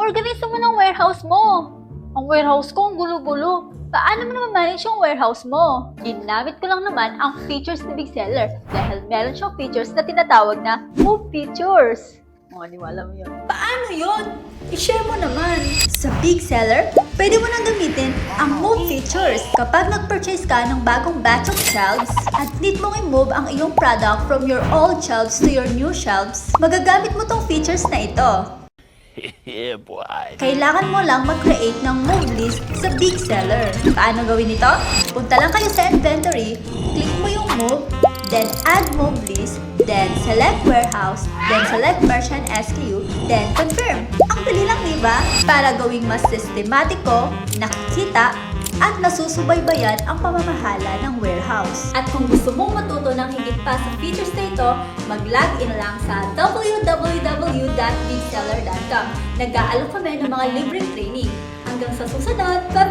Organize mo ng warehouse mo. Ang warehouse ko, ang gulo-gulo. Paano mo naman manage yung warehouse mo? Ginamit ko lang naman ang features ni Big Seller dahil meron siyang features na tinatawag na Move Features. Maniwala mo yun. Paano yun? I-share mo naman. Sa Big Seller, pwede mo nang gamitin ang Move Features. Kapag nag-purchase ka ng bagong batch of shelves at need mong i-move ang iyong product from your old shelves to your new shelves, magagamit mo tong features na ito. Yeah, boy. Kailangan mo lang mag-create ng move list sa Big Seller. Paano gawin ito? Punta lang kayo sa inventory, click mo yung move, then add move list, then select warehouse, then select merchant SKU, then confirm. Ang dali lang, di ba? Para gawing mas sistematiko, nakikita, at nasusubaybayan ang pamamahala ng warehouse. At kung gusto mong matuto ng higit pa sa features na ito, mag-login lang sa www.bigseller.com. Nag-aalok kami ng mga libreng training. Hanggang sa susunod, bye-bye!